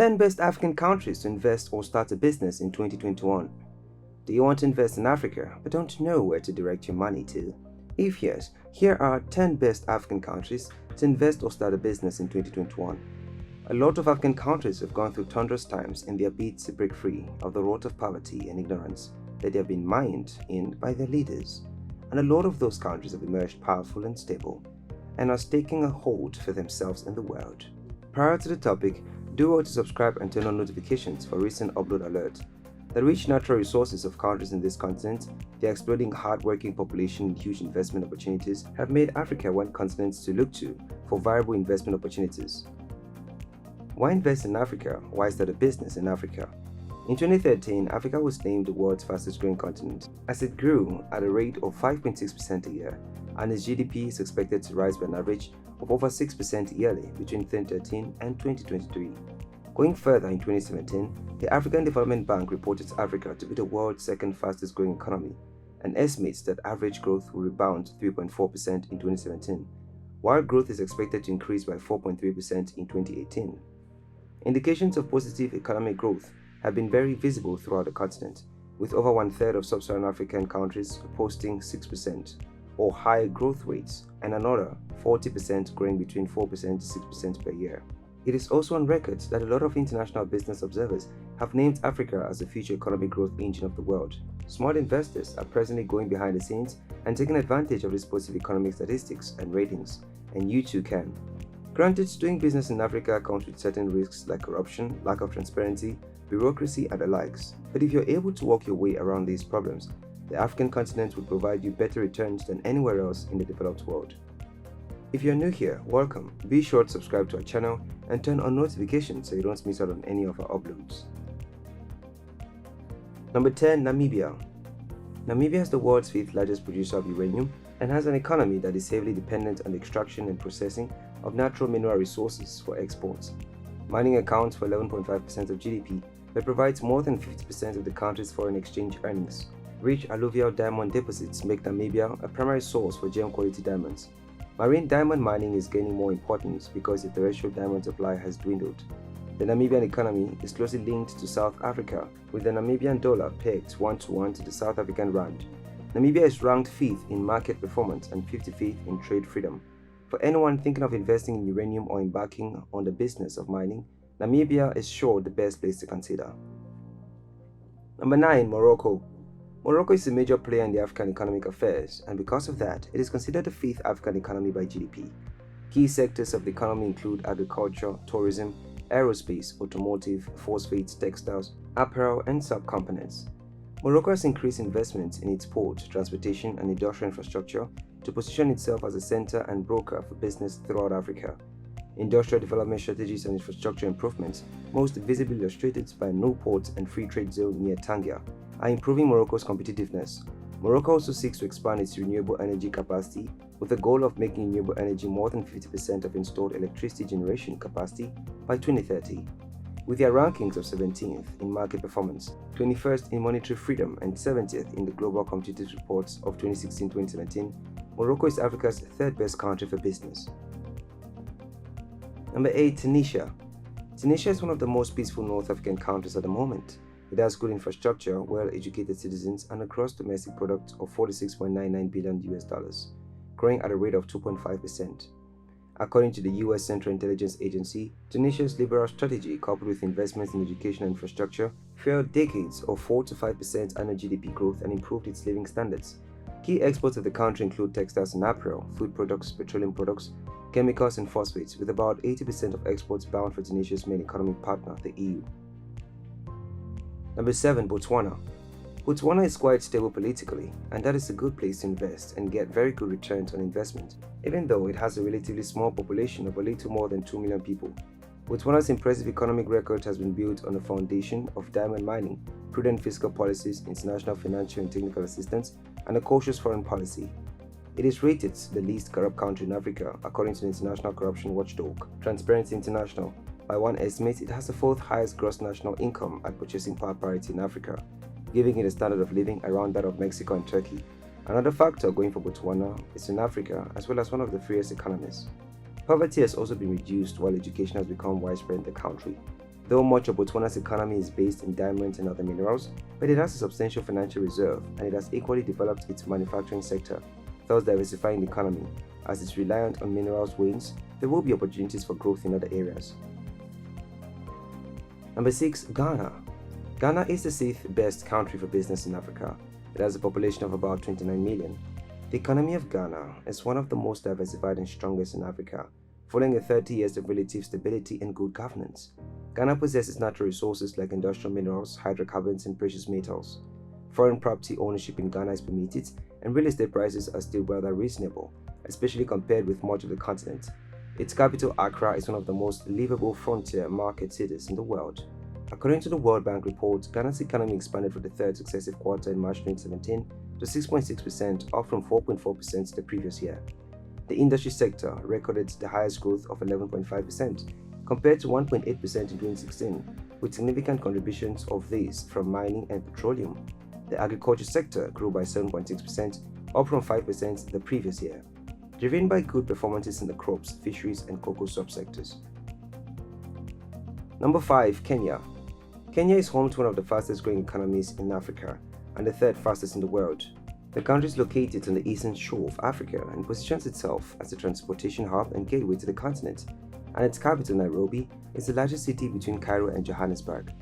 10 best African countries to invest or start a business in 2021. Do you want to invest in Africa but don't know where to direct your money to? If yes, here are 10 best African countries to invest or start a business in 2021. A lot of African countries have gone through thunderous times in their bid to break free of the rot of poverty and ignorance that they have been mined in by their leaders. And a lot of those countries have emerged powerful and stable and are staking a hold for themselves in the world. Prior to the topic, do well to subscribe and turn on notifications for recent upload alerts. The rich natural resources of countries in this continent, their exploding hard-working population and huge investment opportunities have made Africa one continent to look to for viable investment opportunities. Why invest in Africa? Why start a business in Africa? In 2013, Africa was named the world's fastest growing continent as it grew at a rate of 5.6% a year, and its GDP is expected to rise by an average of over 6% yearly between 2013 and 2023. Going further, in 2017, the African Development Bank reported Africa to be the world's second fastest growing economy and estimates that average growth will rebound to 3.4% in 2017, while growth is expected to increase by 4.3% in 2018. Indications of positive economic growth have been very visible throughout the continent, with over one-third of sub-Saharan African countries posting 6% or higher growth rates and another 40% growing between 4% to 6% per year. It is also on record that a lot of international business observers have named Africa as the future economic growth engine of the world. Smart investors are presently going behind the scenes and taking advantage of these positive economic statistics and ratings, and you too can. Granted, doing business in Africa comes with certain risks like corruption, lack of transparency, bureaucracy, and the likes. But if you're able to work your way around these problems, the African continent will provide you better returns than anywhere else in the developed world. If you're new here, welcome. Be sure to subscribe to our channel and turn on notifications so you don't miss out on any of our uploads. Number 10. Namibia. Namibia is the world's 5th largest producer of uranium and has an economy that is heavily dependent on the extraction and processing of natural mineral resources for exports. Mining accounts for 11.5% of GDP but provides more than 50% of the country's foreign exchange earnings. Rich alluvial diamond deposits make Namibia a primary source for gem-quality diamonds. Marine diamond mining is gaining more importance because the terrestrial diamond supply has dwindled. The Namibian economy is closely linked to South Africa, with the Namibian dollar pegged 1-to-1 to the South African rand. Namibia is ranked 5th in market performance and 55th in trade freedom. For anyone thinking of investing in uranium or embarking on the business of mining, Namibia is sure the best place to consider. Number 9. Morocco. Morocco is a major player in the African economic affairs, and because of that, it is considered the 5th African economy by GDP. Key sectors of the economy include agriculture, tourism, aerospace, automotive, phosphates, textiles, apparel, and subcomponents. Morocco has increased investments in its port, transportation, and industrial infrastructure to position itself as a center and broker for business throughout Africa. Industrial development strategies and infrastructure improvements, most visibly illustrated by no port and free trade zone near Tangier, are improving Morocco's competitiveness. Morocco also seeks to expand its renewable energy capacity with the goal of making renewable energy more than 50% of installed electricity generation capacity by 2030. With their rankings of 17th in market performance, 21st in monetary freedom, and 70th in the Global Competitiveness Reports of 2016-2017, Morocco is Africa's 3rd best country for business. Number 8. Tunisia. Tunisia is one of the most peaceful North African countries at the moment. It has good infrastructure, well-educated citizens, and a gross domestic product of $46.99 billion, growing at a rate of 2.5%. According to the U.S. Central Intelligence Agency, Tunisia's liberal strategy, coupled with investments in education and infrastructure, fueled decades of 4 to 5% annual GDP growth and improved its living standards. Key exports of the country include textiles and apparel, food products, petroleum products, chemicals, and phosphates, with about 80% of exports bound for Tunisia's main economic partner, the EU. Number 7. Botswana. Botswana is quite stable politically, and that is a good place to invest and get very good returns on investment, even though it has a relatively small population of a little more than 2 million people. Botswana's impressive economic record has been built on a foundation of diamond mining, prudent fiscal policies, international financial and technical assistance, and a cautious foreign policy. It is rated the least corrupt country in Africa according to the international corruption watchdog, Transparency International. By one estimate, it has the 4th highest gross national income at purchasing power parity in Africa, giving it a standard of living around that of Mexico and Turkey. Another factor going for Botswana is in Africa, as well as one of the freest economies. Poverty has also been reduced while education has become widespread in the country. Though much of Botswana's economy is based in diamonds and other minerals, but it has a substantial financial reserve and it has equally developed its manufacturing sector, thus diversifying the economy. As it's reliant on minerals wanes, there will be opportunities for growth in other areas. Number 6. Ghana. Ghana is the 6th best country for business in Africa. It has a population of about 29 million. The economy of Ghana is one of the most diversified and strongest in Africa, following 30 years of relative stability and good governance. Ghana possesses natural resources like industrial minerals, hydrocarbons, and precious metals. Foreign property ownership in Ghana is permitted, and real estate prices are still rather reasonable, especially compared with much of the continent. Its capital, Accra, is one of the most livable frontier market cities in the world. According to the World Bank report, Ghana's economy expanded for the third successive quarter in March 2017 to 6.6%, up from 4.4% the previous year. The industry sector recorded the highest growth of 11.5%, compared to 1.8% in 2016, with significant contributions of these from mining and petroleum. The agriculture sector grew by 7.6%, up from 5% the previous year, driven by good performances in the crops, fisheries, and cocoa subsectors. Number 5. Kenya. Kenya is home to one of the fastest growing economies in Africa and the third fastest in the world. The country is located on the eastern shore of Africa and positions itself as a transportation hub and gateway to the continent, and its capital, Nairobi, is the largest city between Cairo and Johannesburg.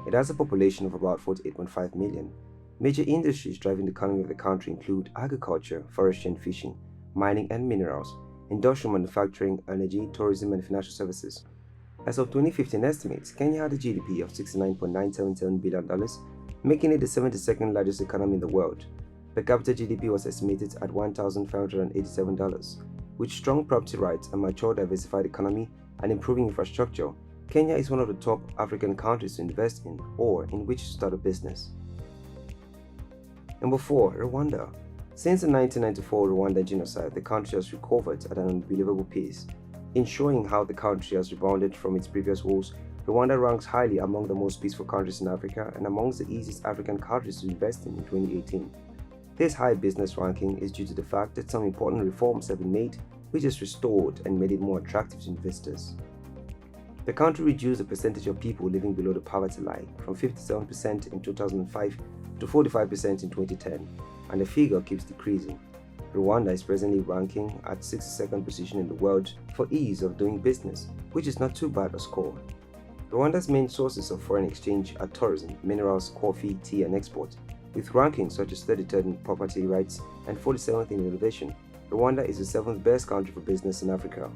It has a population of about 48.5 million. Major industries driving the economy of the country include agriculture, forestry and fishing, mining and minerals, industrial manufacturing, energy, tourism and financial services. As of 2015 estimates, Kenya had a GDP of $69.977 billion, making it the 72nd largest economy in the world. Per capita GDP was estimated at $1,587. With strong property rights, a mature diversified economy, and improving infrastructure, Kenya is one of the top African countries to invest in or in which to start a business. Number 4. Rwanda. Since the 1994 Rwanda genocide, the country has recovered at an unbelievable pace. In showing how the country has rebounded from its previous woes, Rwanda ranks highly among the most peaceful countries in Africa and amongst the easiest African countries to invest in 2018. This high business ranking is due to the fact that some important reforms have been made, which has restored and made it more attractive to investors. The country reduced the percentage of people living below the poverty line from 57% in 2005 to 45% in 2010, and the figure keeps decreasing. Rwanda is presently ranking at 62nd position in the world for ease of doing business, which is not too bad a score. Rwanda's main sources of foreign exchange are tourism, minerals, coffee, tea and export. With rankings such as 33rd in property rights and 47th in innovation, Rwanda is the 7th best country for business in Africa.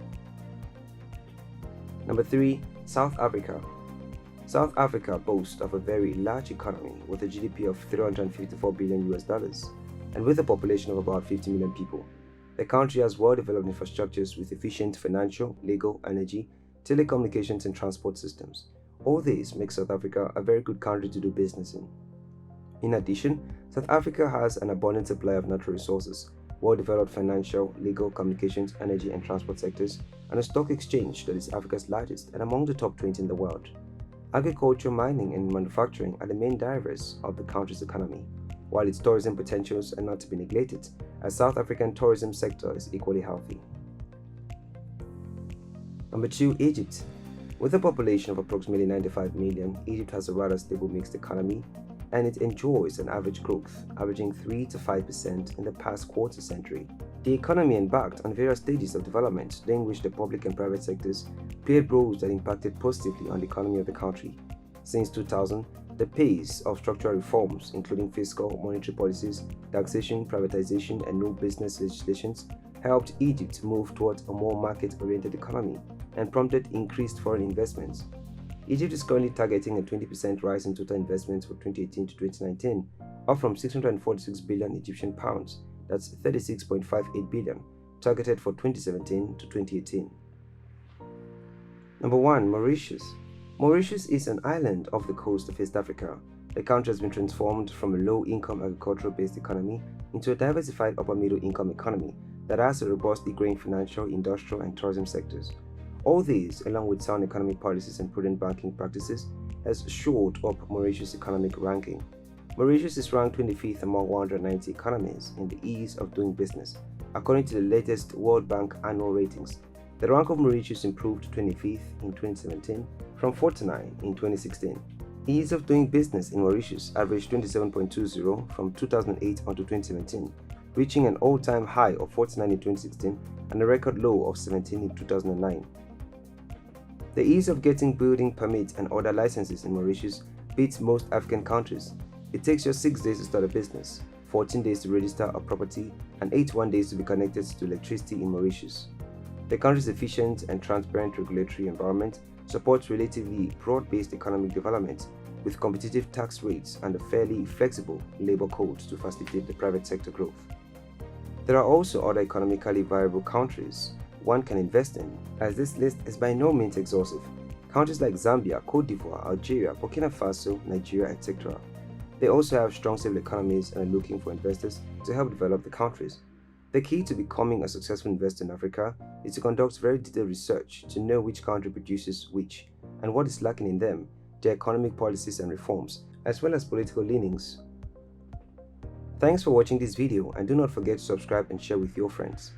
Number 3. South Africa. South Africa boasts of a very large economy with a GDP of $354 billion and with a population of about 50 million people. The country has well-developed infrastructures with efficient financial, legal, energy, telecommunications and transport systems. All this makes South Africa a very good country to do business in. In addition, South Africa has an abundant supply of natural resources, well-developed financial, legal, communications, energy and transport sectors, and a stock exchange that is Africa's largest and among the top 20 in the world. Agriculture, mining and manufacturing are the main drivers of the country's economy, while its tourism potentials are not to be neglected, as South African tourism sector is equally healthy. Number 2. Egypt. With a population of approximately 95 million, Egypt has a rather stable mixed economy, and it enjoys an average growth, averaging 3 to 5% in the past quarter century. The economy embarked on various stages of development, during which the public and private sectors played roles that impacted positively on the economy of the country. Since 2000, the pace of structural reforms, including fiscal, monetary policies, taxation, privatization, and new business legislations, helped Egypt move towards a more market-oriented economy and prompted increased foreign investments. Egypt is currently targeting a 20% rise in total investments for 2018 to 2019, up from 646 billion Egyptian pounds, that's 36.58 billion, targeted for 2017 to 2018. Number 1. Mauritius. Mauritius is an island off the coast of East Africa. The country has been transformed from a low-income agricultural-based economy into a diversified upper-middle-income economy that has a robustly growing financial, industrial, and tourism sectors. All these, along with sound economic policies and prudent banking practices, has shored up Mauritius' economic ranking. Mauritius is ranked 25th among 190 economies in the ease of doing business, according to the latest World Bank annual ratings. The rank of Mauritius improved to 25th in 2017 from 49 in 2016. Ease of doing business in Mauritius averaged 27.20 from 2008 until 2017, reaching an all-time high of 49 in 2016 and a record low of 17 in 2009. The ease of getting building permits and other licenses in Mauritius beats most African countries. It takes just 6 days to start a business, 14 days to register a property, and 81 days to be connected to electricity in Mauritius. The country's efficient and transparent regulatory environment supports relatively broad-based economic development with competitive tax rates and a fairly flexible labor code to facilitate the private sector growth. There are also other economically viable countries one can invest in, as this list is by no means exhaustive. Countries like Zambia, Cote d'Ivoire, Algeria, Burkina Faso, Nigeria, etc. They also have strong civil economies and are looking for investors to help develop the countries. The key to becoming a successful investor in Africa is to conduct very detailed research to know which country produces which and what is lacking in them, their economic policies and reforms, as well as political leanings. Thanks for watching this video, and do not forget to subscribe and share with your friends.